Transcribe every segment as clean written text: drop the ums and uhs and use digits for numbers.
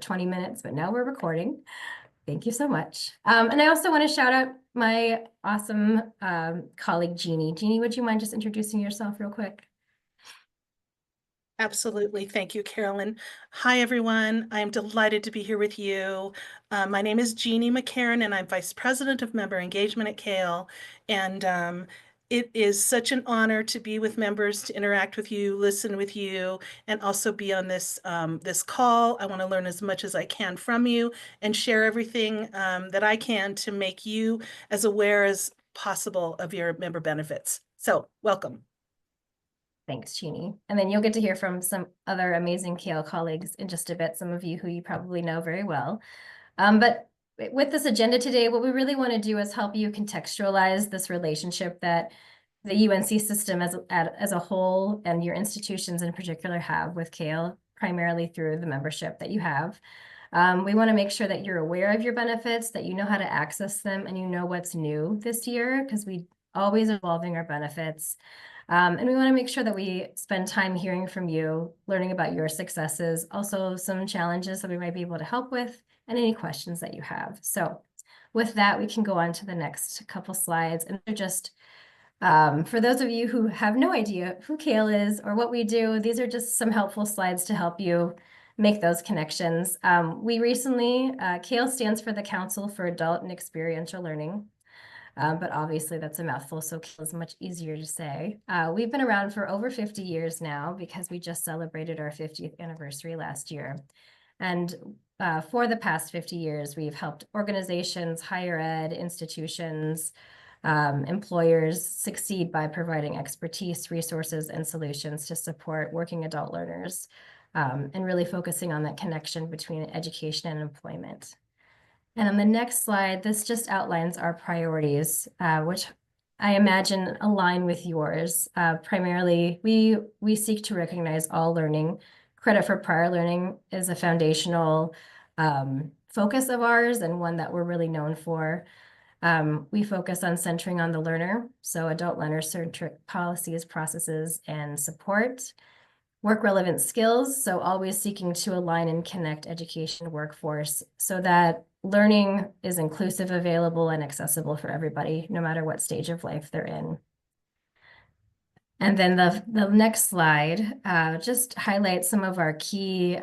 20 minutes, but now we're recording. Thank you so much. And I also want to shout out my awesome colleague, Jeannie. Jeannie, would you mind just introducing yourself real quick? Absolutely. Thank you, Carolyn. Hi, everyone. I'm delighted to be here with you. My name is Jeannie McCarran, and I'm Vice President of Member Engagement at CAEL. And it is such an honor to be with members, to interact with you, listen with you, and also be on this call. I want to learn as much as I can from you and share everything that I can to make you as aware as possible of your member benefits. So welcome. Thanks, Jeannie. And then you'll get to hear from some other amazing CAEL colleagues in just a bit, some of you who you probably know very well. But with this agenda today, what we really want to do is help you contextualize this relationship that the UNC system as a whole and your institutions in particular have with CAEL, primarily through the membership that you have. We want to make sure that you're aware of your benefits, that you know how to access them, and you know what's new this year, because we always evolving our benefits. And we want to make sure that we spend time hearing from you, learning about your successes, also some challenges that we might be able to help with, and any questions that you have. So with that, we can go on to the next couple slides. And they're just, for those of you who have no idea who CAEL is or what we do, these are just some helpful slides to help you make those connections. We recently, CAEL stands for the Council for Adult and Experiential Learning. But obviously that's a mouthful, so CAEL is much easier to say. We've been around for over 50 years now because we just celebrated our 50th anniversary last year. And for the past 50 years, we've helped organizations, higher ed, institutions, employers succeed by providing expertise, resources, and solutions to support working adult learners, and really focusing on that connection between education and employment. And on the next slide, this just outlines our priorities, which I imagine align with yours. Primarily, we seek to recognize all learning. Credit for prior learning is a foundational focus of ours and one that we're really known for. We focus on centering on the learner, so adult learner-centric policies, processes, and support. Work relevant skills, so always seeking to align and connect education workforce so that learning is inclusive, available, and accessible for everybody, no matter what stage of life they're in. And then the next slide just highlights some of our key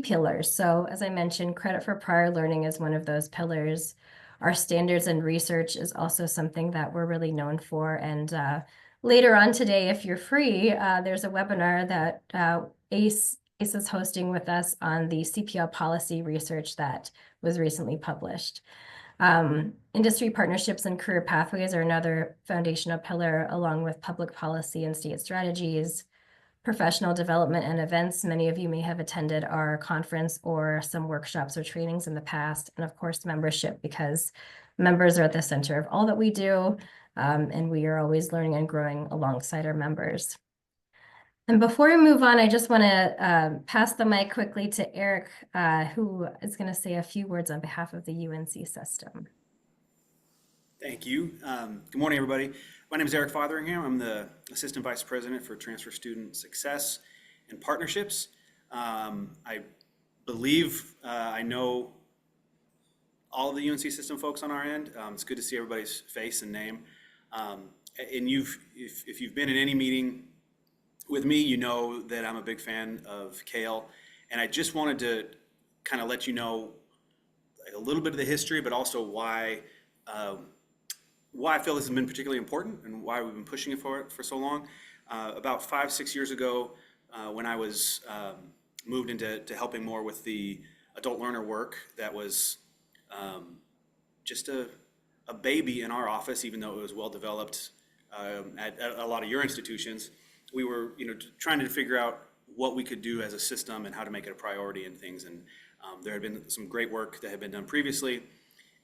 pillars. So as I mentioned, credit for prior learning is one of those pillars. Our standards and research is also something that we're really known for. And later on today, if you're free, there's a webinar that ACE is hosting with us on the CPL policy research that was recently published. Industry partnerships and career pathways are another foundational pillar, along with public policy and state strategies. Professional development and events. Many of you may have attended our conference or some workshops or trainings in the past. And of course, membership, because members are at the center of all that we do. And we are always learning and growing alongside our members. And before we move on, I just want to pass the mic quickly to Eric, who is going to say a few words on behalf of the UNC system. Thank you. Good morning, everybody. My name is Eric Fotheringham. I'm the Assistant Vice President for Transfer Student Success and Partnerships. I believe I know all of the UNC system folks on our end. It's good to see everybody's face and name. And if you've been in any meeting with me, you know that I'm a big fan of CAEL. And I just wanted to kind of let you know a little bit of the history, but also why I feel this has been particularly important and why we've been pushing it for so long. About 5-6 years ago, when I was moved into helping more with the adult learner work, that was just a baby in our office, even though it was well developed at a lot of your institutions. We were, trying to figure out what we could do as a system and how to make it a priority and things. And there had been some great work that had been done previously.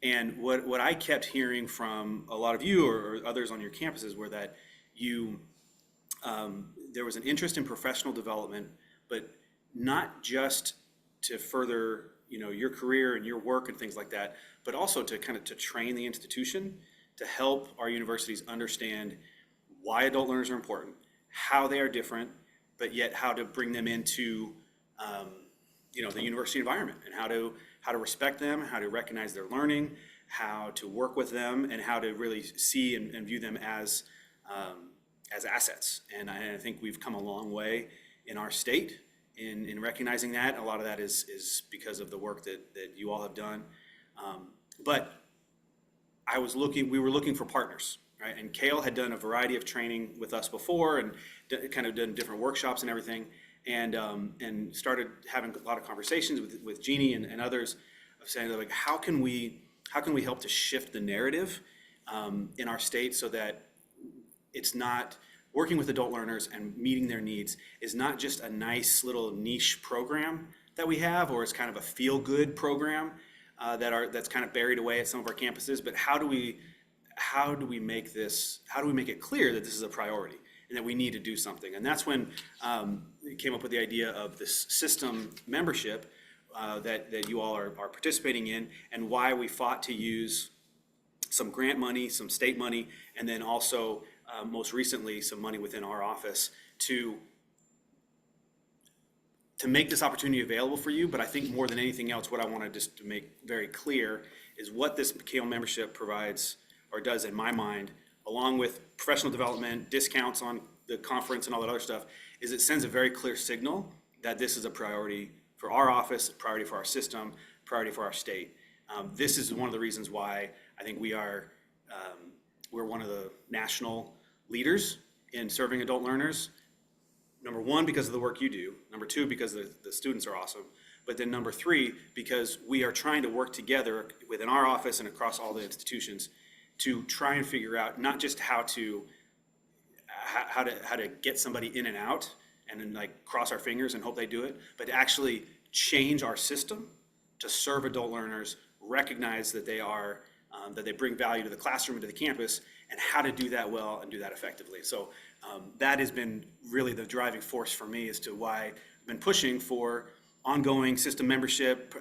And what I kept hearing from a lot of you or others on your campuses were that there was an interest in professional development, but not just to further, your career and your work and things like that, but also to train the institution to help our universities understand why adult learners are important, how they are different, but yet how to bring them into the university environment and how to respect them, how to recognize their learning, how to work with them, and how to really see and view them as assets. And I think we've come a long way in our state in recognizing that. A lot of that is because of the work that you all have done. But we were looking for partners, right? And CAEL had done a variety of training with us before and kind of done different workshops and everything, and started having a lot of conversations with Jeannie and others of saying, like, how can we help to shift the narrative in our state so that it's not working with adult learners and meeting their needs is not just a nice little niche program that we have, or it's kind of a feel-good program that's kind of buried away at some of our campuses, but how do we make it clear that this is a priority and that we need to do something? And that's when we came up with the idea of this system membership that you all are participating in, and why we fought to use some grant money, some state money, and then also most recently some money within our office to make this opportunity available for you. But I think more than anything else, what I wanted just to make very clear is what this CAEL membership provides, or does in my mind, along with professional development, discounts on the conference and all that other stuff, is it sends a very clear signal that this is a priority for our office, a priority for our system, priority for our state. This is one of the reasons why I think we're one of the national leaders in serving adult learners. Number one, because of the work you do. Number two, because the students are awesome. But then number three, because we are trying to work together within our office and across all the institutions to try and figure out not just how to get somebody in and out and then like cross our fingers and hope they do it, but to actually change our system to serve adult learners, recognize that they are that they bring value to the classroom and to the campus, and how to do that well and do that effectively. So that has been really the driving force for me as to why I've been pushing for ongoing system membership,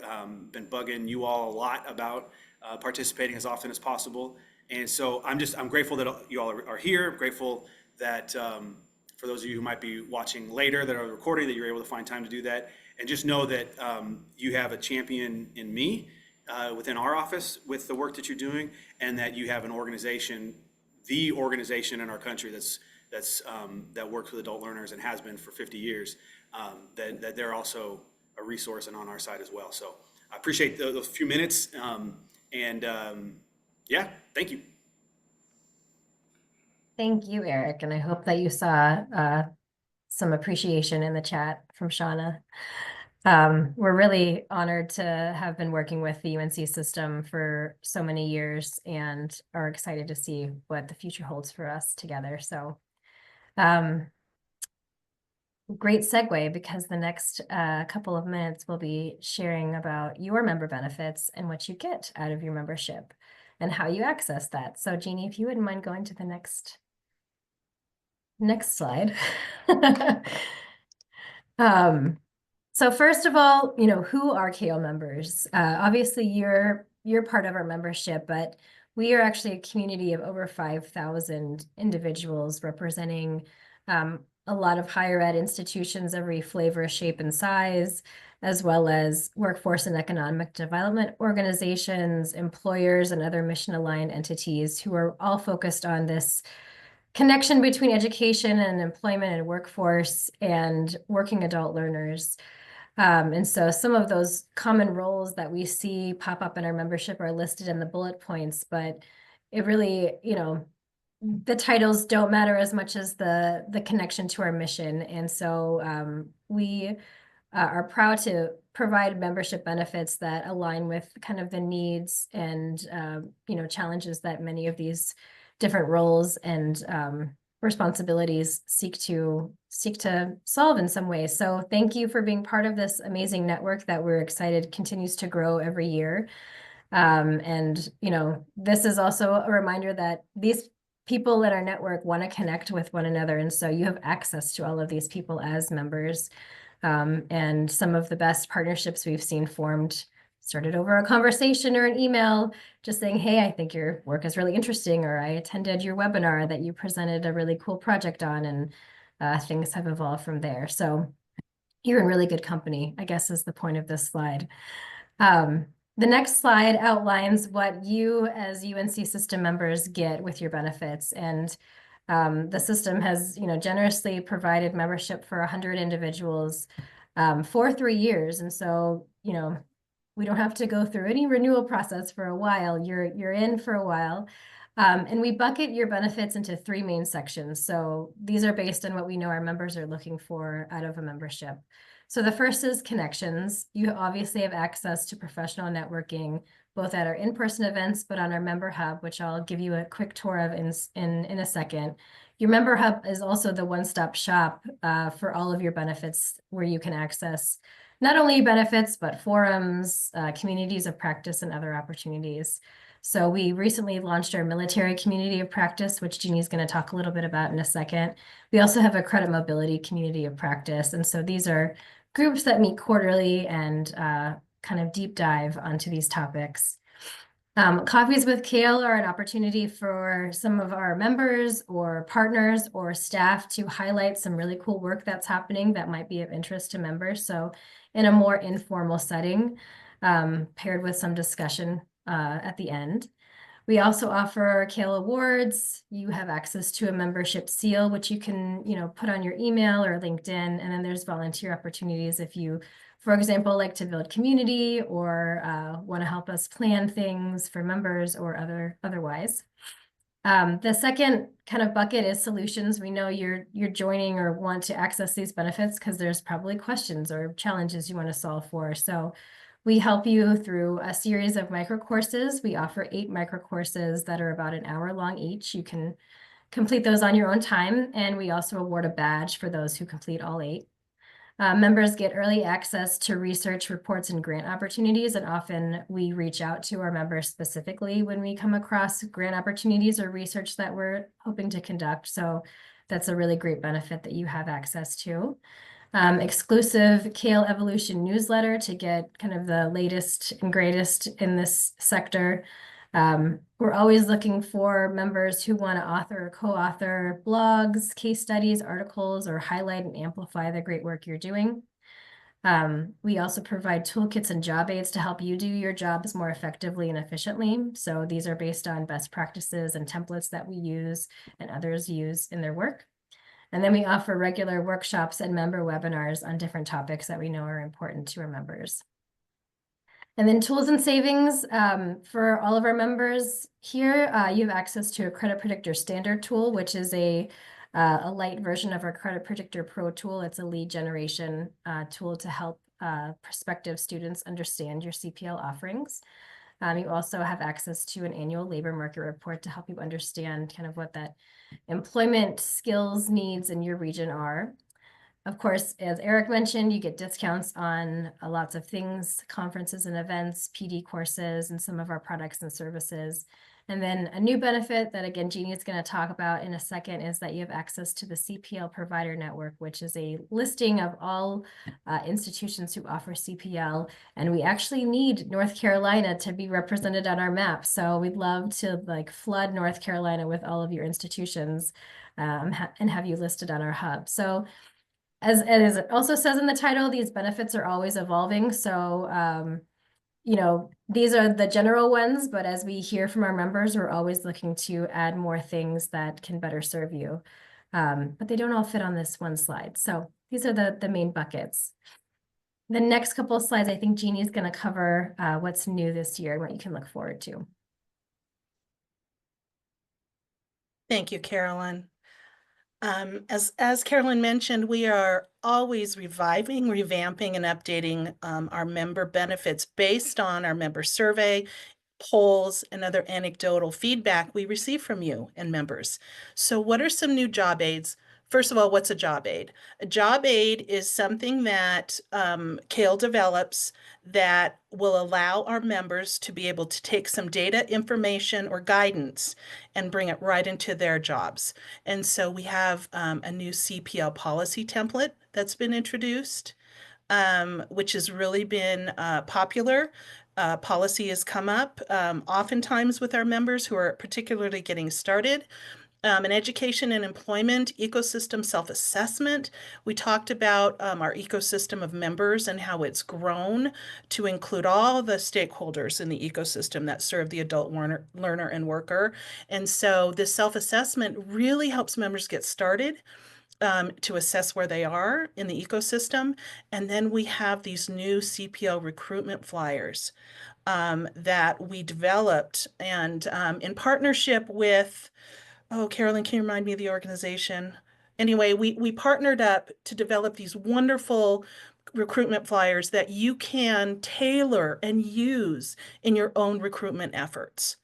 been bugging you all a lot about participating as often as possible. And so I'm grateful that you all are here. I'm grateful that for those of you who might be watching later that are recording, that you're able to find time to do that. And just know that you have a champion in me within our office with the work that you're doing, and that you have an organization, the organization in our country that works with adult learners and has been for 50 years, that they're also a resource and on our side as well. So I appreciate those few minutes, yeah, thank you. Thank you, Eric, and I hope that you saw some appreciation in the chat from Shauna. We're really honored to have been working with the UNC system for so many years and are excited to see what the future holds for us together. So great segue, because the next couple of minutes we'll be sharing about your member benefits and what you get out of your membership and how you access that. So Jeannie, if you wouldn't mind going to the next slide. So first of all, who are CAEL members? Obviously, you're part of our membership, but we are actually a community of over 5,000 individuals representing a lot of higher ed institutions, every flavor, shape, and size, as well as workforce and economic development organizations, employers, and other mission-aligned entities who are all focused on this connection between education and employment and workforce and working adult learners. And so some of those common roles that we see pop up in our membership are listed in the bullet points, but it really, the titles don't matter as much as the connection to our mission. And so we are proud to provide membership benefits that align with kind of the needs and, challenges that many of these different roles and responsibilities seek to solve in some ways. So thank you for being part of this amazing network that we're excited continues to grow every year. And this is also a reminder that these people in our network want to connect with one another, and so you have access to all of these people as members. And some of the best partnerships we've seen formed started over a conversation or an email, just saying, hey, I think your work is really interesting, or I attended your webinar that you presented a really cool project on, and things have evolved from there. So you're in really good company, I guess is the point of this slide. Um, the next slide outlines what you as UNC System members get with your benefits. And the system has, generously provided membership for 100 individuals for 3 years. And so, we don't have to go through any renewal process for a while. You're in for a while. And we bucket your benefits into 3 main sections. So these are based on what we know our members are looking for out of a membership. So the first is connections. You obviously have access to professional networking, both at our in-person events, but on our member hub, which I'll give you a quick tour of in a second. Your member hub is also the one-stop shop for all of your benefits, where you can access not only benefits, but forums, communities of practice, and other opportunities. So we recently launched our military community of practice, which Jeannie's going to talk a little bit about in a second. We also have a credit mobility community of practice. And so these are groups that meet quarterly and kind of deep dive onto these topics. Coffees with CAEL are an opportunity for some of our members or partners or staff to highlight some really cool work that's happening that might be of interest to members. So in a more informal setting, paired with some discussion at the end. We also offer CAEL awards. You have access to a membership seal, which you can, put on your email or LinkedIn. And then there's volunteer opportunities if you, for example, like to build community or want to help us plan things for members or otherwise. The second kind of bucket is solutions. We know you're joining or want to access these benefits because there's probably questions or challenges you want to solve for. So we help you through a series of micro courses. We offer 8 micro courses that are about an hour long each. You can complete those on your own time. And we also award a badge for those who complete all 8. Members get early access to research reports and grant opportunities, and often we reach out to our members specifically when we come across grant opportunities or research that we're hoping to conduct. So that's a really great benefit that you have access to. Exclusive CAEL Evolution newsletter to get kind of the latest and greatest in this sector. We're always looking for members who want to author or co-author blogs, case studies, articles, or highlight and amplify the great work you're doing. We also provide toolkits and job aids to help you do your jobs more effectively and efficiently. So these are based on best practices and templates that we use and others use in their work. And then we offer regular workshops and member webinars on different topics that we know are important to our members. And then tools and savings for all of our members here, you have access to a Credit Predictor Standard tool, which is a light version of our Credit Predictor Pro tool. It's a lead generation tool to help prospective students understand your CPL offerings. You also have access to an annual labor market report to help you understand kind of what that employment skills needs in your region are. Of course, as Eric mentioned, you get discounts on lots of things, conferences and events, PD courses, and some of our products and services. And then a new benefit that, again, Jeannie is going to talk about in a second is that you have access to the CPL Provider Network, which is a listing of all institutions who offer CPL. And we actually need North Carolina to be represented on our map. So we'd love to flood North Carolina with all of your institutions and have you listed on our hub. So as it also says in the title, these benefits are always evolving. So, these are the general ones, but as we hear from our members, we're always looking to add more things that can better serve you. But they don't all fit on this one slide. So these are the main buckets. The next couple of slides, I think Jeannie is going to cover what's new this year and what you can look forward to. Thank you, Carolyn. As Carolyn mentioned, we are always reviving, revamping, and updating our member benefits based on our member survey, polls, and other anecdotal feedback we receive from you and members. So what are some new job aids? First of all, what's a job aid? A job aid is something that CAEL develops that will allow our members to be able to take some data, information, or guidance and bring it right into their jobs. And so we have a new CPL policy template that's been introduced, which has really been popular. Policy has come up oftentimes with our members who are particularly getting started. An education and employment ecosystem self-assessment. We talked about our ecosystem of members and how it's grown to include all the stakeholders in the ecosystem that serve the adult learner and worker. And so this self-assessment really helps members get started to assess where they are in the ecosystem. And then we have these new CPL recruitment flyers that we developed and in partnership with, oh, Carolyn, can you remind me of the organization? Anyway, we partnered up to develop these wonderful recruitment flyers that you can tailor and use in your own recruitment efforts.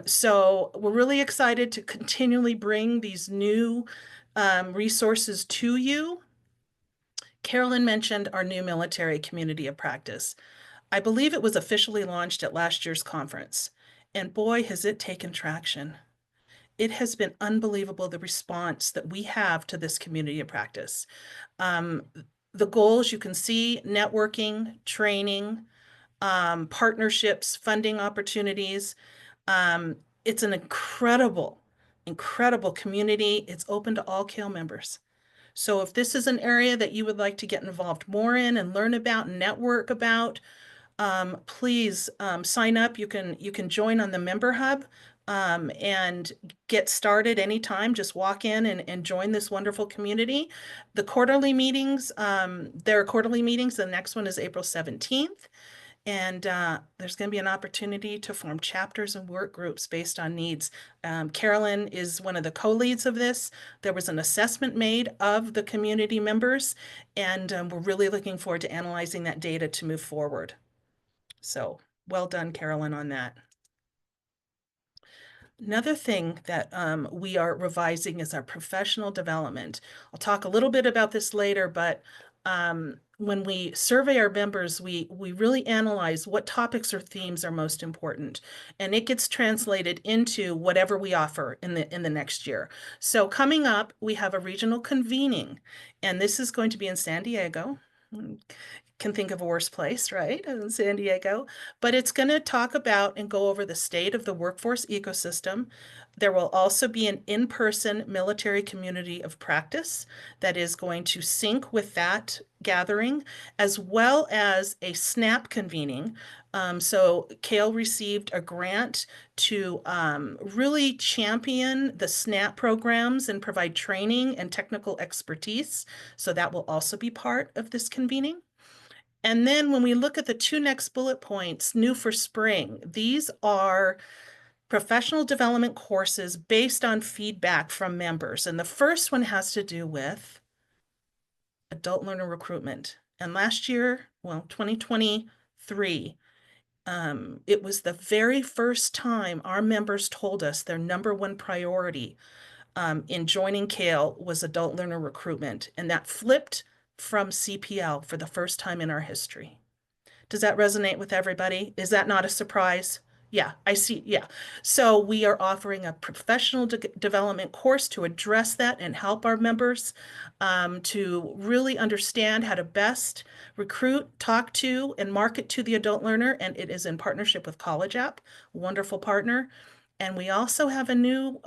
So we're really excited to continually bring these new resources to you. Carolyn mentioned our new military community of practice. I believe it was officially launched at last year's conference, and boy, has it taken traction. It has been unbelievable the response that we have to this community of practice. Um, the goals you can see: networking, training, partnerships, funding opportunities. It's an incredible, incredible community. It's open to all CAEL members. So if this is an area that you would like to get involved more in and learn about and network about, please sign up. You can join on the member hub and get started anytime. Just walk in and join this wonderful community. The quarterly meetings, there are quarterly meetings. The next one is April 17th. And there's going to be an opportunity to form chapters and work groups based on needs. Carolyn is one of the co-leads of this. There was an assessment made of the community members, and we're really looking forward to analyzing that data to move forward. So well done, Carolyn, on that. Another thing that we are revising is our professional development. I'll talk a little bit about this later, but when we survey our members, we really analyze what topics or themes are most important, and it gets translated into whatever we offer in the next year. So coming up, we have a regional convening, and this is going to be in San Diego. Can think of a worse place, right? In San Diego. But it's going to talk about and go over the state of the workforce ecosystem. There will also be an in-person military community of practice that is going to sync with that gathering, as well as a SNAP convening. So CAEL received a grant to really champion the SNAP programs and provide training and technical expertise. So that will also be part of this convening. And then when we look at the two next bullet points, new for spring, these are professional development courses based on feedback from members. And the first one has to do with adult learner recruitment. And last year, well, 2023, it was the very first time our members told us their number one priority in joining CAEL was adult learner recruitment. And that flipped from CPL for the first time in our history. Does that resonate with everybody? Is that not a surprise? Yeah, I see. Yeah. So we are offering a professional development course to address that and help our members to really understand how to best recruit, talk to, and market to the adult learner. And it is in partnership with College App, wonderful partner. And we also have a new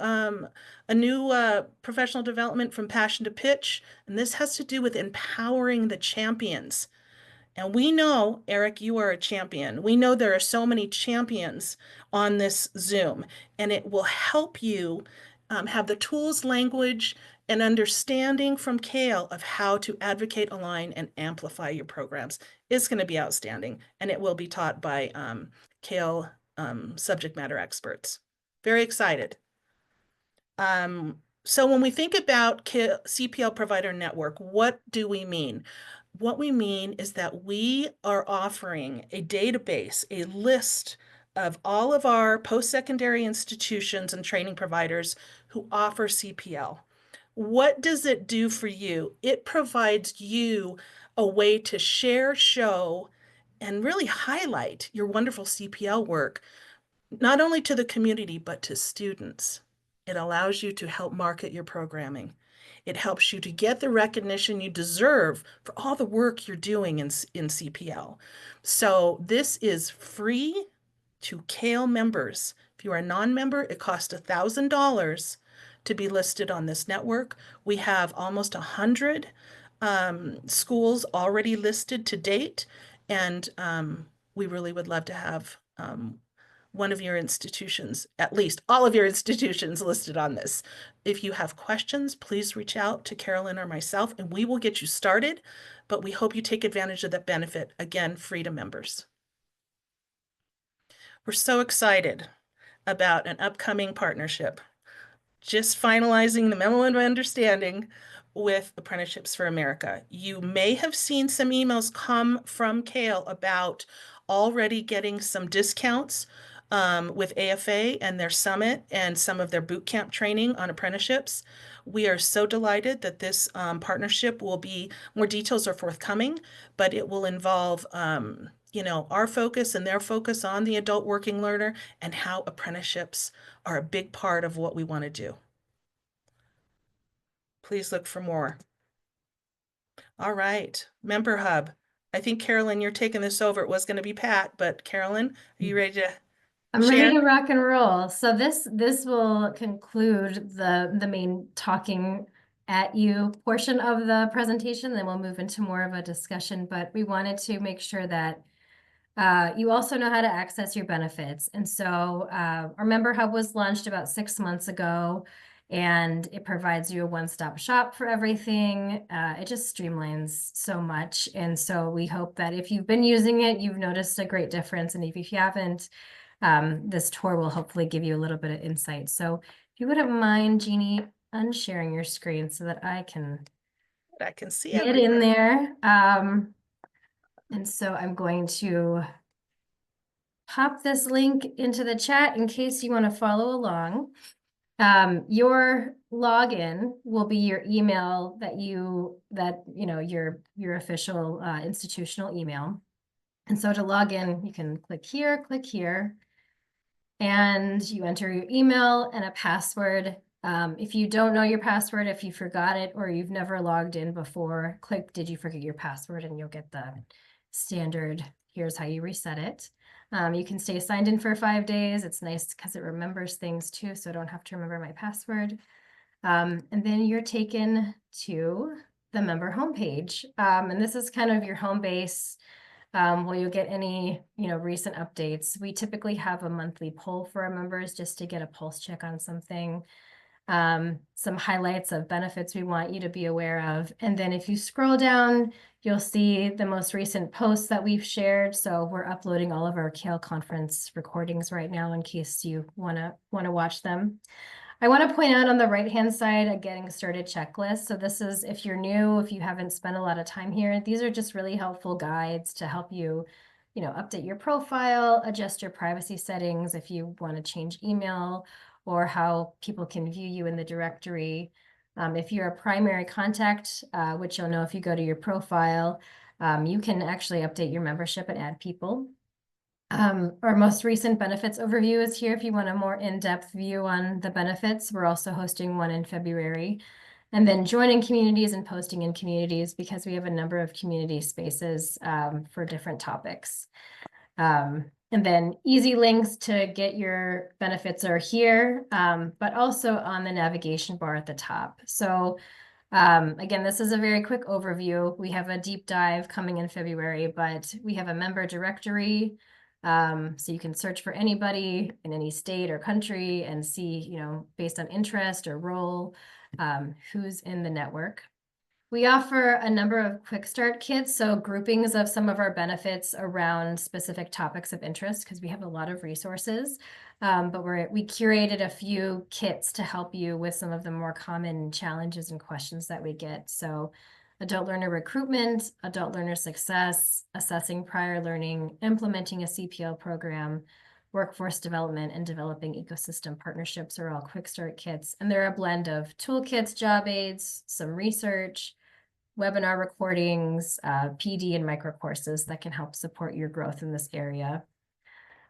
professional development from Passion to Pitch, and this has to do with empowering the champions. And we know, Eric, you are a champion. We know there are so many champions on this Zoom, and it will help you have the tools, language, and understanding from CAEL of how to advocate, align, and amplify your programs. It's going to be outstanding, and it will be taught by CAEL subject matter experts. Very excited. So when we think about CPL Provider Network, what do we mean? What we mean is that we are offering a database, a list of all of our post-secondary institutions and training providers who offer CPL. What does it do for you? It provides you a way to share, show, and really highlight your wonderful CPL work, not only to the community, but to students. It allows you to help market your programming. It helps you to get the recognition you deserve for all the work you're doing in CPL. So this is free to CAEL members. If you are a non-member, it costs $1,000 to be listed on this network. We have almost 100 schools already listed to date, and we really would love to have one of your institutions, at least all of your institutions listed on this. If you have questions, please reach out to Carolyn or myself and we will get you started, but we hope you take advantage of that benefit. Again, free to members. We're so excited about an upcoming partnership. Just finalizing the memo of understanding with Apprenticeships for America. You may have seen some emails come from CAEL about already getting some discounts with AFA and their summit and some of their boot camp training on apprenticeships. We are so delighted that this partnership will be, more details are forthcoming, but it will involve our focus and their focus on the adult working learner and how apprenticeships are a big part of what we want to do. Please look for more. All right, Member Hub. I think, Carolyn, you're taking this over. It was going to be Pat, but Carolyn, are you ready to I'm share? ready to rock and roll. So this will conclude the main talking at you portion of the presentation. Then we'll move into more of a discussion, but we wanted to make sure that you also know how to access your benefits. And so our Member Hub was launched about 6 months ago, and it provides you a one-stop shop for everything. It just streamlines so much. And so we hope that if you've been using it, you've noticed a great difference. And if you haven't, this tour will hopefully give you a little bit of insight. So if you wouldn't mind, Jeannie, unsharing your screen so that I can See get in there. And so I'm going to pop this link into the chat in case you want to follow along. Your login will be your email your official institutional email. And so to log in, you can click here, and you enter your email and a password. If you don't know your password, if you forgot it or you've never logged in before, click "Did you forget your password?" and you'll get the standard, here's how you reset it. You can stay signed in for 5 days. It's nice because it remembers things too, so I don't have to remember my password. And then you're taken to the member homepage. And this is kind of your home base where you'll get any recent updates. We typically have a monthly poll for our members just to get a pulse check on something. Some highlights of benefits we want you to be aware of. And then if you scroll down, you'll see the most recent posts that we've shared. So we're uploading all of our CAEL conference recordings right now in case you want to watch them. I want to point out on the right-hand side a getting started checklist. So this is if you're new, if you haven't spent a lot of time here, these are just really helpful guides to help you, update your profile, adjust your privacy settings if you want to change email, or how people can view you in the directory. If you're a primary contact, which you'll know if you go to your profile, you can actually update your membership and add people. Our most recent benefits overview is here if you want a more in-depth view on the benefits. We're also hosting one in February. And then joining communities and posting in communities because we have a number of community spaces for different topics. And then easy links to get your benefits are here, but also on the navigation bar at the top. So again, this is a very quick overview. We have a deep dive coming in February, but we have a member directory. So you can search for anybody in any state or country and see, based on interest or role, who's in the network. We offer a number of quick start kits, so groupings of some of our benefits around specific topics of interest because we have a lot of resources. But we curated a few kits to help you with some of the more common challenges and questions that we get. So adult learner recruitment, adult learner success, assessing prior learning, implementing a CPL program, workforce development, and developing ecosystem partnerships are all quick start kits. And they're a blend of toolkits, job aids, some research, webinar recordings, PD and micro courses that can help support your growth in this area.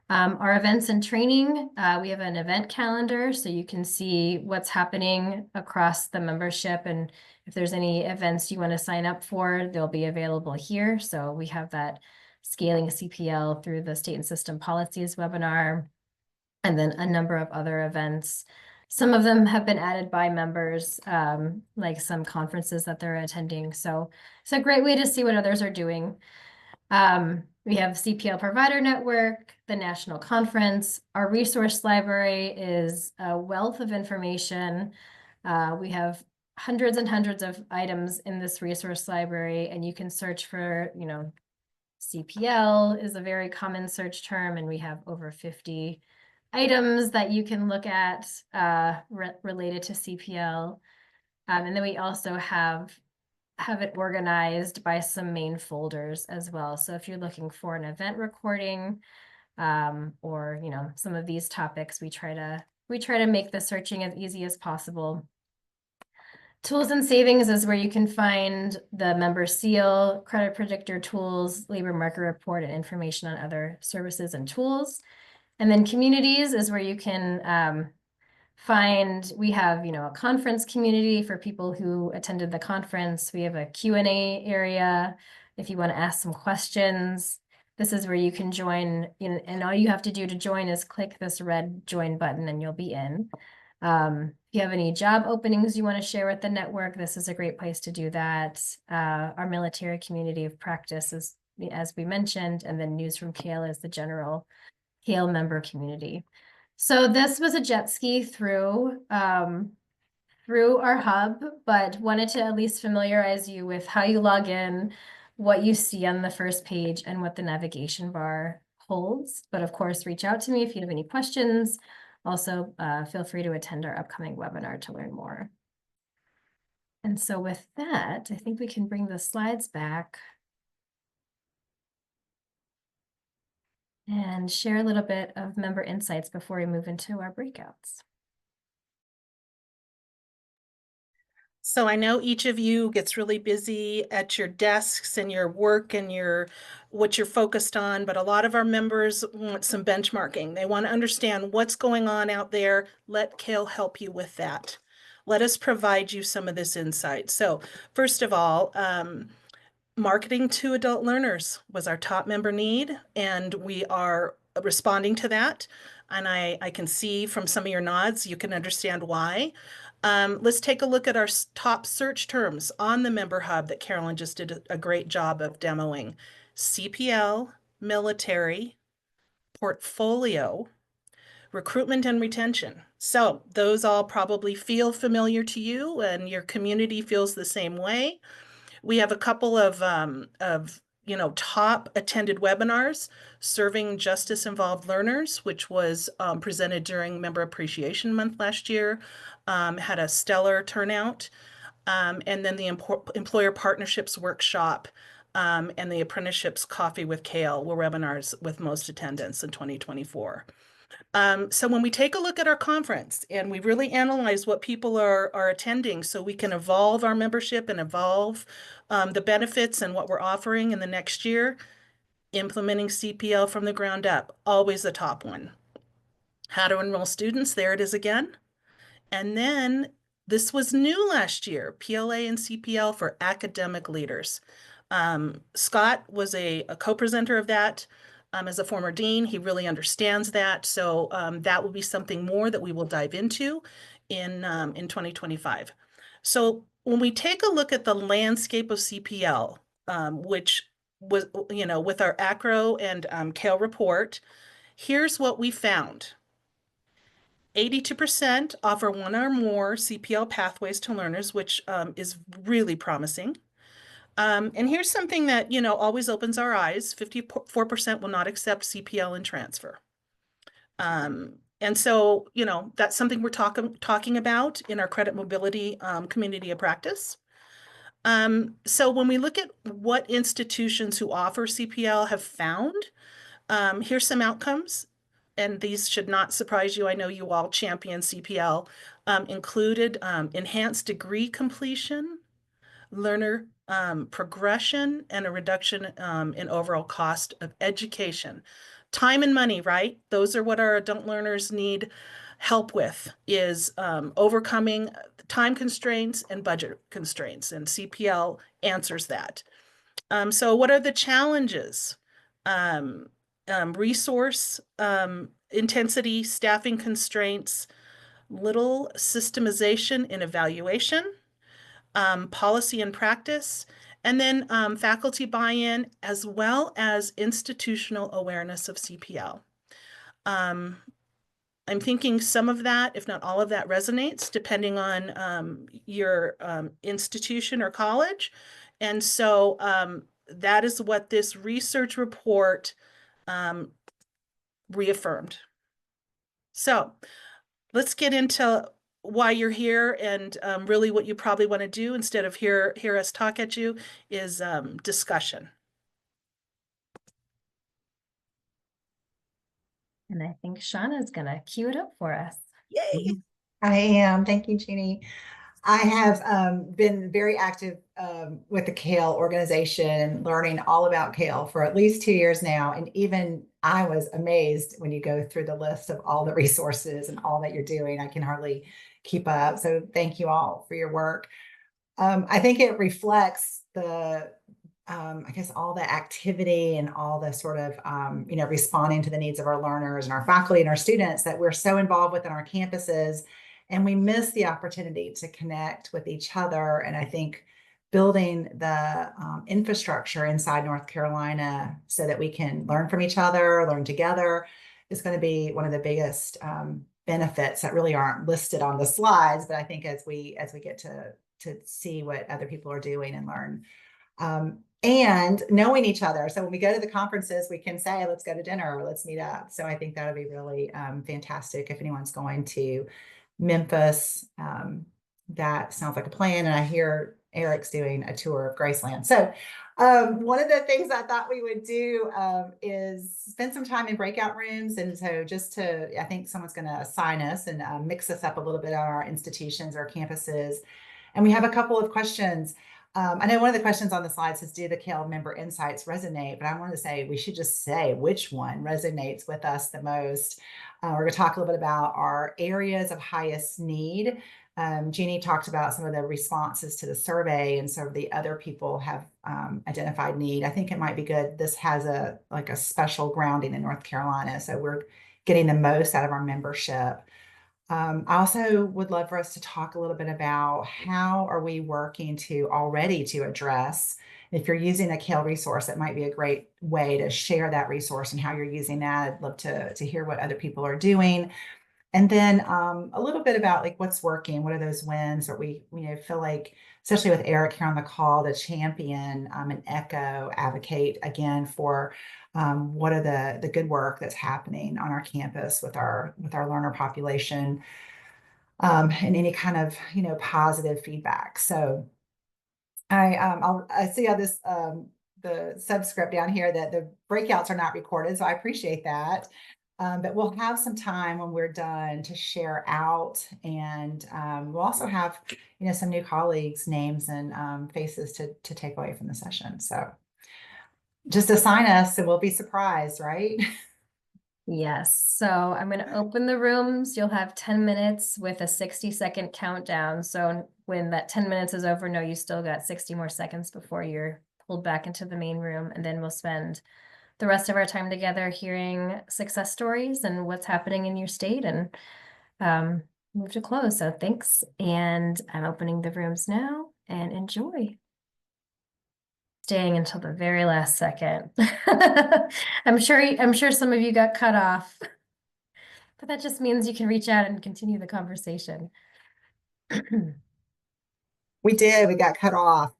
Our events and training, we have an event calendar so you can see what's happening across the membership, and if there's any events you want to sign up for, they'll be available here. So we have that Scaling CPL through the State and System Policies webinar, and then a number of other events. Some of them have been added by members, like some conferences that they're attending. So it's a great way to see what others are doing. We have CPL Provider Network, the National Conference. Our resource library is a wealth of information. We have hundreds and hundreds of items in this resource library, and you can search for, CPL is a very common search term, and we have over 50 items that you can look at related to CPL. And then we also have it organized by some main folders as well. So if you're looking for an event recording, or some of these topics, we try to make the searching as easy as possible. Tools and savings is where you can find the member seal, credit predictor tools, labor market report, and information on other services and tools. And then communities is where you can we have, a conference community for people who attended the conference. We have a Q&A area if you want to ask some questions. This is where you can join, and all you have to do to join is click this red join button and you'll be in. If you have any job openings you want to share with the network, this is a great place to do that. Our military community of practice is, as we mentioned, and then news from CAEL is the general CAEL member community. So this was a jet ski through our hub, but wanted to at least familiarize you with how you log in, what you see on the first page, and what the navigation bar holds. But of course, reach out to me if you have any questions. Also, feel free to attend our upcoming webinar to learn more. And so with that, I think we can bring the slides back and share a little bit of member insights before we move into our breakouts. So I know each of you gets really busy at your desks and your work and what you're focused on, but a lot of our members want some benchmarking. They want to understand what's going on out there. Let CAEL help you with that. Let us provide you some of this insight. So first of all, marketing to adult learners was our top member need, and we are responding to that. And I can see from some of your nods, you can understand why. Let's take a look at our top search terms on the member hub that Carolyn just did a great job of demoing. CPL, military, portfolio, recruitment and retention. So those all probably feel familiar to you, and your community feels the same way. We have a couple of top attended webinars, Serving Justice Involved Learners, which was presented during Member Appreciation Month last year, had a stellar turnout. And then the Employer Partnerships Workshop and the Apprenticeships Coffee with CAEL were webinars with most attendance in 2024. So when we take a look at our conference and we really analyze what people are attending so we can evolve our membership and evolve the benefits and what we're offering in the next year, implementing CPL from the ground up, always the top one. How to enroll students, there it is again. And then this was new last year, PLA and CPL for academic leaders. Scott was a co-presenter of that. As a former dean, he really understands that. So that will be something more that we will dive into in 2025. So when we take a look at the landscape of CPL, which was, with our ACRO and CAEL report, here's what we found. 82% offer one or more CPL pathways to learners, which is really promising. And here's something that, always opens our eyes. 54% will not accept CPL and transfer. And so, that's something we're talking about in our credit mobility community of practice. So when we look at what institutions who offer CPL have found, here's some outcomes. And these should not surprise you. I know you all champion CPL, included enhanced degree completion, learner progression, and a reduction in overall cost of education. Time and money, right? Those are what our adult learners need help with, is overcoming time constraints and budget constraints, and CPL answers that. So what are the challenges? Resource intensity, staffing constraints, little systemization in evaluation, policy and practice, and then faculty buy-in, as well as institutional awareness of CPL. I'm thinking some of that, if not all of that, resonates depending on your institution or college. And so that is what this research report reaffirmed. So let's get into why you're here, and really what you probably want to do instead of hear us talk at you is discussion. And I think Shauna's gonna cue it up for us. Yay! I am. Thank you, Jeannie. I have been very active with the CAEL organization, learning all about CAEL for at least 2 years now. And even I was amazed when you go through the list of all the resources and all that you're doing. I can hardly keep up. So thank you all for your work. I think it reflects the I guess all the activity and all the sort of, responding to the needs of our learners and our faculty and our students that we're so involved with in our campuses. And we miss the opportunity to connect with each other. And I think building the infrastructure inside North Carolina so that we can learn from each other, learn together, is going to be one of the biggest benefits that really aren't listed on the slides. But I think as we get to see what other people are doing and learn. And knowing each other. So when we go to the conferences, we can say, let's go to dinner or let's meet up. So I think that'll be really fantastic if anyone's going to Memphis. That sounds like a plan. And I hear Eric's doing a tour of Graceland. So one of the things I thought we would do is spend some time in breakout rooms. And so I think someone's going to assign us and mix us up a little bit on our institutions or campuses. And we have a couple of questions. I know one of the questions on the slide says, do the CAEL member insights resonate? But I want to say we should just say which one resonates with us the most. We're going to talk a little bit about our areas of highest need. Jeannie talked about some of the responses to the survey, and so the other people have identified need. I think it might be good. This has a special grounding in North Carolina, so we're getting the most out of our membership. I also would love for us to talk a little bit about how are we working already to address, if you're using a CAEL resource, it might be a great way to share that resource and how you're using that. I'd love to hear what other people are doing. And then a little bit about what's working, what are those wins, or we feel like, especially with Eric here on the call, the champion and echo advocate again for what are the good work that's happening on our campus with our learner population, and any kind of positive feedback. So I see how this the subscript down here that the breakouts are not recorded, so I appreciate that. But we'll have some time when we're done to share out, and we'll also have some new colleagues' names and faces to take away from the session. So just assign us and we'll be surprised, right? Yes, so I'm going to open the rooms. You'll have 10 minutes with a 60-second countdown. So when that 10 minutes is over, know you still got 60 more seconds before you're pulled back into the main room. And then we'll spend the rest of our time together hearing success stories and what's happening in your state, and move to close. So thanks. And I'm opening the rooms now, and enjoy. Staying until the very last second. I'm sure some of you got cut off, but that just means you can reach out and continue the conversation. We did. We got cut off.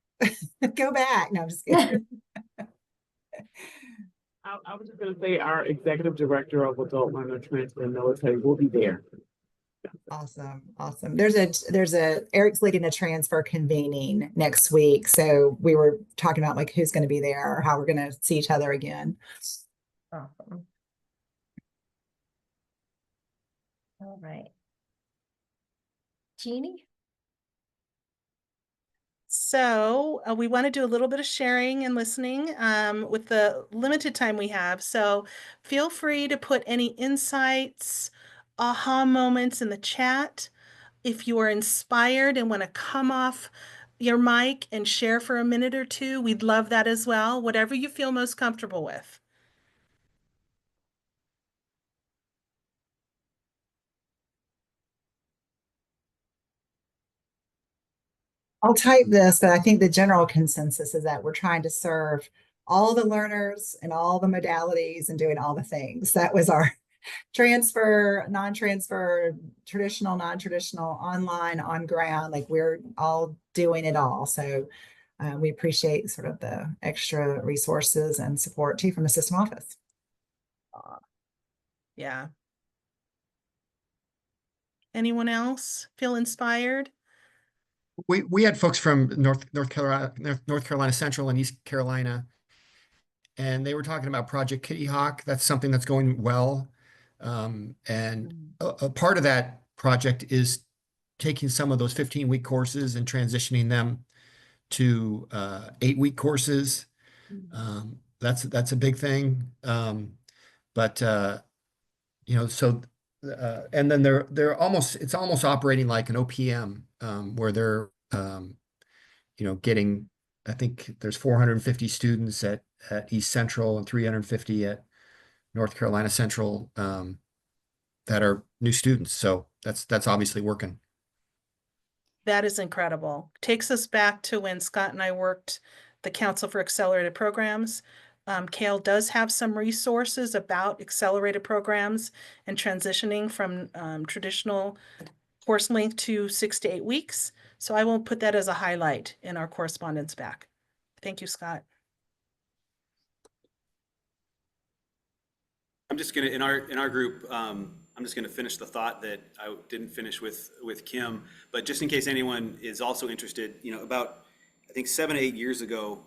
Go back. No, I'm just kidding. I was just going to say our executive director of adult learner transfer and military will be there. Awesome. There's a Eric's leading a transfer convening next week. So we were talking about who's going to be there or how we're going to see each other again. Awesome. All right. Jeannie? So we want to do a little bit of sharing and listening with the limited time we have. So feel free to put any insights, aha moments in the chat. If you are inspired and want to come off your mic and share for a minute or two, we'd love that as well. Whatever you feel most comfortable with. I'll type this, but I think the general consensus is that we're trying to serve all the learners and all the modalities and doing all the things. That was our transfer, non-transfer, traditional, non-traditional, online, on ground. Like we're all doing it all. So we appreciate sort of the extra resources and support too from the system office. Yeah. Anyone else feel inspired? We had folks from North Carolina Central and East Carolina, and they were talking about Project Kitty Hawk. That's something that's going well. And a part of that project is taking some of those 15-week courses and transitioning them to 8-week courses. That's a big thing. But so and then it's almost operating like an OPM, where they're getting, I think there's 450 students at East Central and 350 at North Carolina Central, that are new students. So that's obviously working. That is incredible. Takes us back to when Scott and I worked the Council for Accelerated Programs. CAEL does have some resources about accelerated programs and transitioning from traditional course length to 6 to 8 weeks. So I will put that as a highlight in our correspondence back. Thank you, Scott. I'm just gonna, in our group, I'm just gonna finish the thought that I didn't finish with Kim, but just in case anyone is also interested, about, I think 7 to 8 years ago,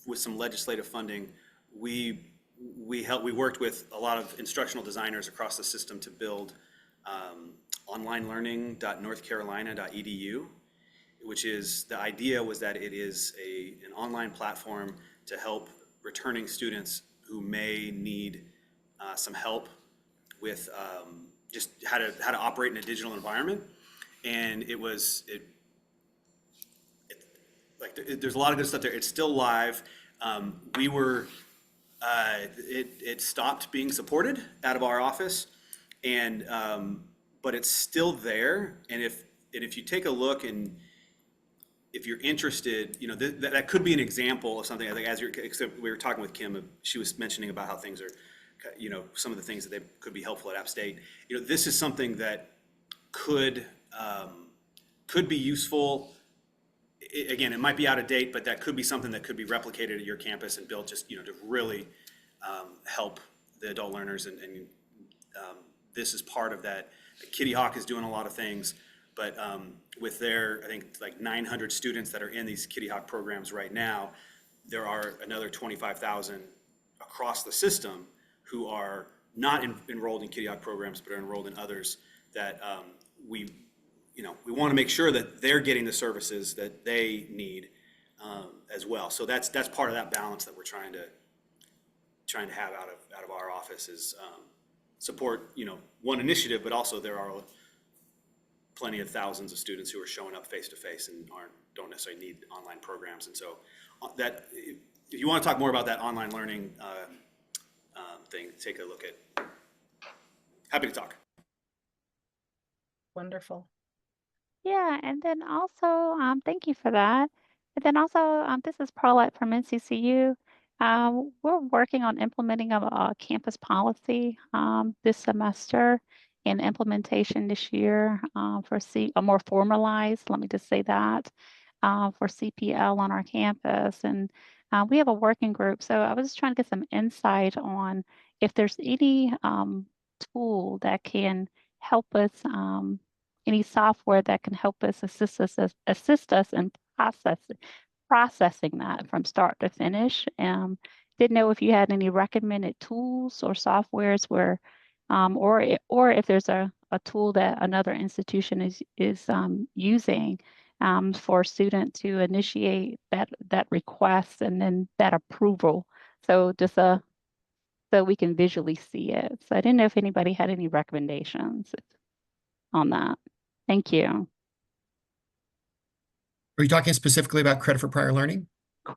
with some legislative funding, we worked with a lot of instructional designers across the system to build onlinelearning.northcarolina.edu, which is, the idea was that it is an online platform to help returning students who may need some help with just how to operate in a digital environment. And there's a lot of good stuff there. It's still live. It stopped being supported out of our office, and but it's still there. And if you take a look, and if you're interested, that could be an example of something. I think except we were talking with Kim, she was mentioning about how things are, some of the things that they could be helpful at App State. This is something that could be useful. Again, it might be out of date, but that could be something that could be replicated at your campus and built just, to really help the adult learners. And this is part of that. Kitty Hawk is doing a lot of things, but with their, I think, like 900 students that are in these Kitty Hawk programs right now, there are another 25,000 across the system who are not enrolled in Kitty Hawk programs, but are enrolled in others that we want to make sure that they're getting the services that they need as well. So that's part of that balance that we're trying to have out of our office, is support one initiative, but also there are plenty of thousands of students who are showing up face to face and don't necessarily need online programs. And so that, if you want to talk more about that online learning thing, take a look at. Happy to talk. Wonderful. Yeah, and then also, thank you for that. And then also, this is Paulette from NCCU. We're working on implementing a campus policy this semester, and implementation this year for a more formalized, let me just say that, for CPL on our campus. And we have a working group. So I was just trying to get some insight on if there's any tool that can help us, any software that can help us assist us in processing that from start to finish. Didn't know if you had any recommended tools or softwares where, or if there's a tool that another institution is using for a student to initiate that request and then that approval. So just so we can visually see it. So I didn't know if anybody had any recommendations on that. Thank you. Are you talking specifically about credit for prior learning?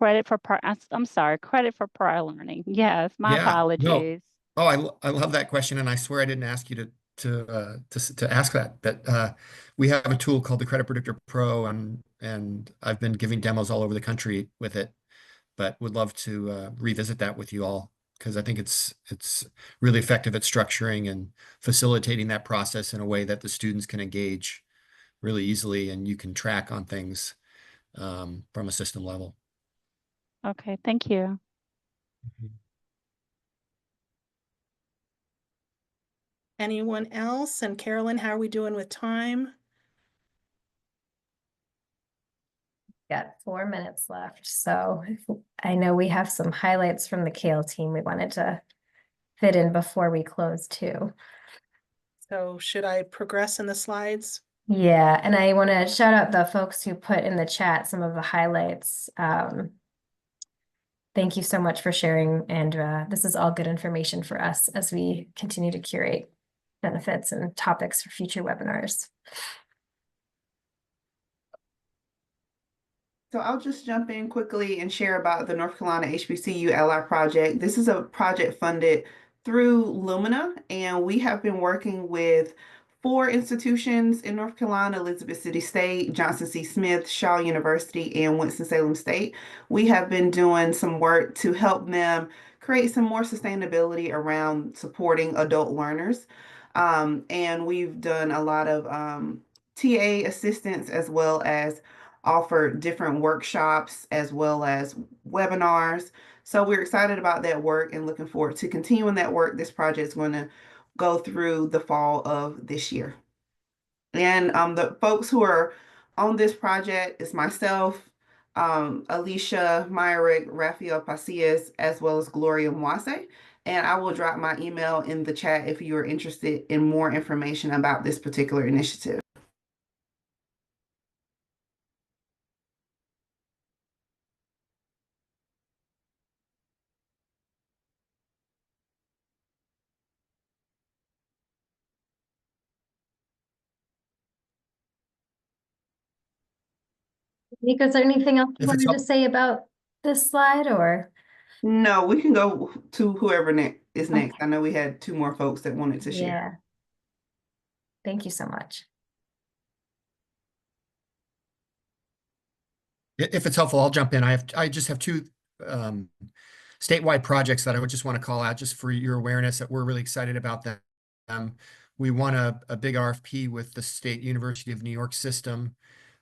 I'm sorry, credit for prior learning. Yes, my Yeah, no. apologies. Oh, I love that question, and I swear I didn't ask you to ask that. But we have a tool called the Credit Predictor Pro, and and I've been giving demos all over the country with it, but would love to revisit that with you all because I think it's really effective at structuring and facilitating that process in a way that the students can engage really easily and you can track on things from a system level. Okay, thank you. Anyone else? And Carolyn, how are we doing with time? Got 4 minutes left. So I know we have some highlights from the CAEL team we wanted to fit in before we close too. So should I progress in the slides? Yeah, and I want to shout out the folks who put in the chat some of the highlights. Thank you so much for sharing, and this is all good information for us as we continue to curate benefits and topics for future webinars. So I'll just jump in quickly and share about the North Carolina HBCU Ally Project. This is a project funded through Lumina, and we have been working with 4 institutions in North Carolina: Elizabeth City State, Johnson C. Smith, Shaw University, and Winston-Salem State. We have been doing some work to help them create some more sustainability around supporting adult learners. And we've done a lot of TA assistance as well as offer different workshops as well as webinars. So we're excited about that work and looking forward to continuing that work. This project is going to go through the fall of this year. And the folks who are on this project is myself, Alicia Myrick, Rafael Pacias, as well as Gloria Mwase. And I will drop my email in the chat if you are interested in more information about this particular initiative. Nico, is there anything else you If it's wanted to help, say about this slide or? No, we can go to whoever is next. Okay. I know we had 2 more folks that wanted to share. Yeah. Thank you so much. if it's helpful, I'll jump in. I just have 2 statewide projects that I would just want to call out just for your awareness that we're really excited about them. We won a big RFP with the State University of New York System.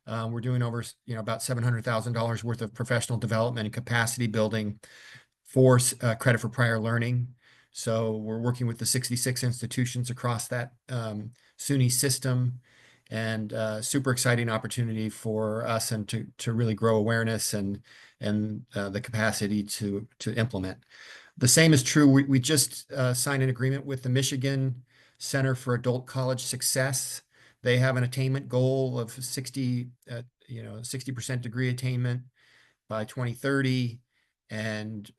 We're doing over, about $700,000 worth of professional development and capacity building for credit for prior learning. So we're working with the 66 institutions across that SUNY system, and super exciting opportunity for us and to really grow awareness and the capacity to implement. The same is true. We just signed an agreement with the Michigan Center for Adult College Success. They have an attainment goal of 60% degree attainment by 2030, and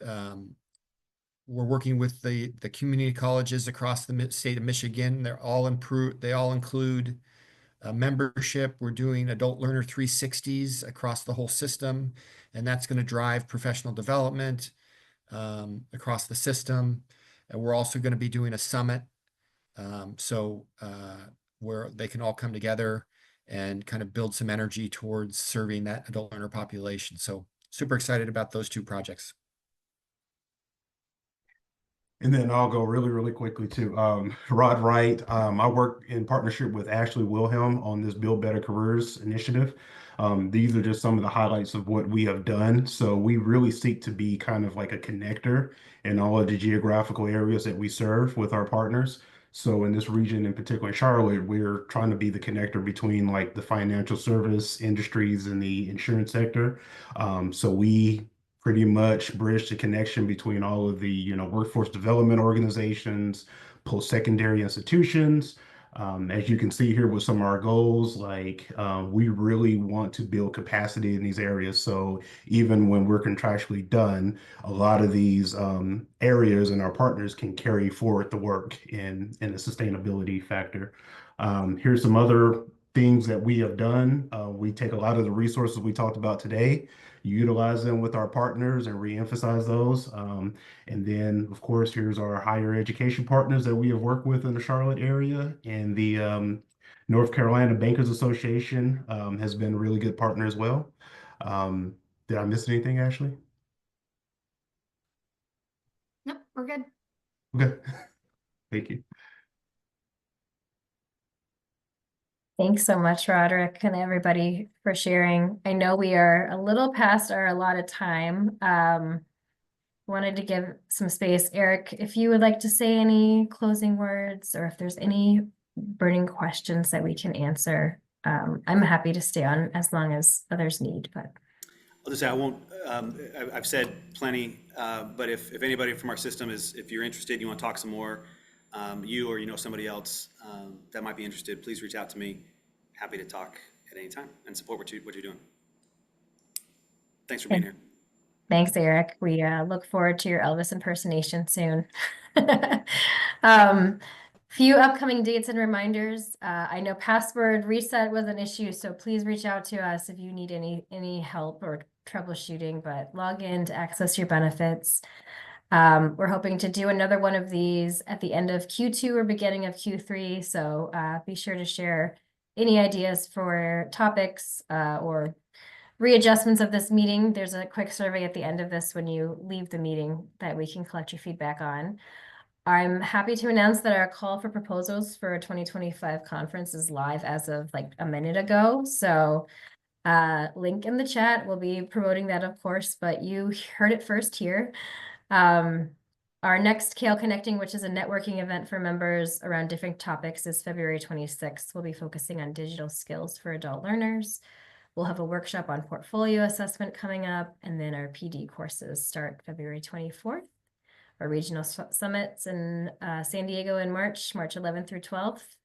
we're working with the community colleges across the state of Michigan. They all include membership. We're doing adult learner 360s across the whole system, and that's going to drive professional development across the system. And we're also going to be doing a summit, where they can all come together and kind of build some energy towards serving that adult learner population. So super excited about those 2 projects. And then I'll go really, really quickly to Rod Wright. I work in partnership with Ashley Wilhelm on this Build Better Careers initiative. These are just some of the highlights of what we have done. So we really seek to be kind of like a connector in all of the geographical areas that we serve with our partners. So in this region, in particular in Charlotte, we're trying to be the connector between like the financial service industries and the insurance sector. So we pretty much bridge the connection between all of the workforce development organizations, post-secondary institutions. As you can see here with some of our goals, like we really want to build capacity in these areas. So even when we're contractually done, a lot of these areas and our partners can carry forward the work in the sustainability factor. Here's some other things that we have done. We take a lot of the resources we talked about today, utilize them with our partners and reemphasize those. And then, of course, here's our higher education partners that we have worked with in the Charlotte area and the North Carolina Bankers Association has been a really good partner as well. Did I miss anything, Ashley? Nope, we're good. Okay. Thank you. Thanks so much, Roderick, and everybody for sharing. I know we are a little past our allotted time. Wanted to give some space. Eric, if you would like to say any closing words, or if there's any burning questions that we can answer, I'm happy to stay on as long as others need, but. I'll just say I won't, I've said plenty, but if anybody from our system if you're interested, you want to talk some more, you or you know somebody else that might be interested, please reach out to me. Happy to talk at any time and support what you're doing. Thanks for being here. Thanks, Eric. We look forward to your Elvis impersonation soon. Few upcoming dates and reminders. I know password reset was an issue, so please reach out to us if you need any help or troubleshooting, but log in to access your benefits. We're hoping to do another one of these at the end of Q2 or beginning of Q3, so be sure to share any ideas for topics or readjustments of this meeting. There's a quick survey at the end of this when you leave the meeting that we can collect your feedback on. I'm happy to announce that our call for proposals for a 2025 conference is live as of like a minute ago. So link in the chat. We'll be promoting that, of course, but you heard it first here. Our next CAEL Connecting, which is a networking event for members around different topics, is February 26th. We'll be focusing on digital skills for adult learners. We'll have a workshop on portfolio assessment coming up, and then our PD courses start February 24th. Our regional summits in San Diego in March 11th through 12th.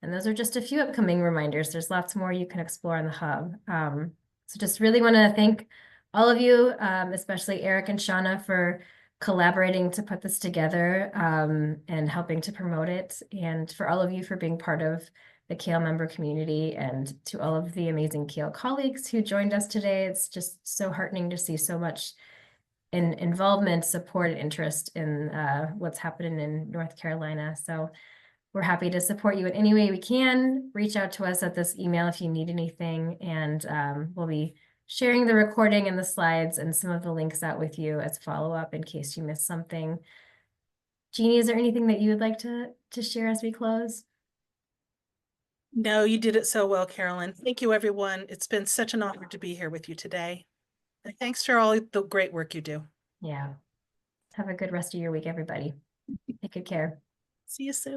And those are just a few upcoming reminders. There's lots more you can explore on the hub. So just really want to thank all of you, especially Eric and Shauna, for collaborating to put this together and helping to promote it. And for all of you for being part of the CAEL member community, and to all of the amazing CAEL colleagues who joined us today. It's just so heartening to see so much involvement, support, and interest in what's happening in North Carolina. So we're happy to support you in any way we can. Reach out to us at this email if you need anything, and we'll be sharing the recording and the slides and some of the links out with you as follow-up in case you missed something. Jeannie, is there anything that you would like to share as we close? No, you did it so well, Carolyn. Thank you, everyone. It's been such an honor to be here with you today. And thanks for all the great work you do. Yeah. Have a good rest of your week, everybody. Take good care. See you soon.